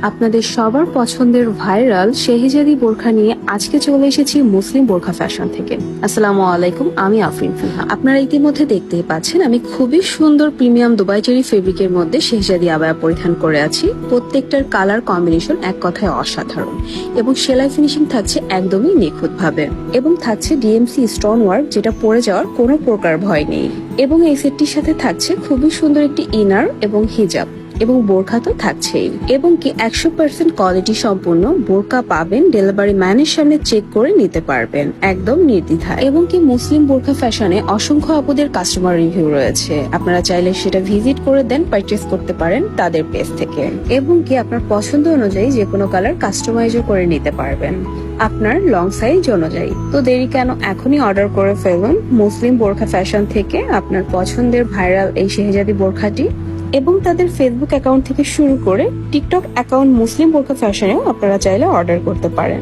আপনাদের সবার পছন্দের ভাইরাল শেহজাদি বোরখা নিয়ে আজকে চলে এসেছি মুসলিম বোরখা ফ্যাশন থেকে। আসসালামু আলাইকুম, আমি আফরিন ফিহা। আপনারা ইতিমধ্যে দেখতেই পাচ্ছেন আমি খুবই সুন্দর প্রিমিয়াম দুবাই চেরি ফেব্রিকের মধ্যে শেহজাদি আবায়া পরিধান করে আছি। প্রত্যেকটার কালার কম্বিনেশন এক কথায় অসাধারণ এবং সেলাই ফিনিশিং থাকছে একদমই নিখুঁত ভাবে এবং থাকছে ডিএমসি স্টোন ওয়ার্ক, যেটা পরে যাওয়ার কোনো প্রকার ভয় নেই। এবং এই সেটটির সাথে থাকছে খুবই সুন্দর একটি ইনার এবং হিজাব এবং বোরখা তো থাকছেই। এবং কি 100% কোয়ালিটি সম্পূর্ণ বোরখা পাবেন, ডেলিভারি ম্যানের সামনে চেক করে নিতে পারবেন একদম নির্দ্বিধায়। এবং কি মুসলিম বোরখা ফ্যাশনে অসংখ্য আপুদের কাস্টমার রিভিউ রয়েছে, আপনারা চাইলে সেটা ভিজিট করে দেন পারচেস করতে পারেন তাদের পেজ থেকে। এবং কি আপনার পছন্দ অনুযায়ী যে কোনো কালার কাস্টমাইজও করে নিতে পারবেন আপনার লং সাইজ অনুযায়ী। তো দেরি কেন, এখনই অর্ডার করে ফেলুন মুসলিম বোরখা ফ্যাশন থেকে আপনার পছন্দের ভাইরাল এই শেহজাদি বোরখাটি। এবং তাদের ফেসবুক অ্যাকাউন্ট থেকে শুরু করে টিকটক অ্যাকাউন্ট মুসলিম বোরখা ফ্যাশনেও আপনারা চাইলে অর্ডার করতে পারেন।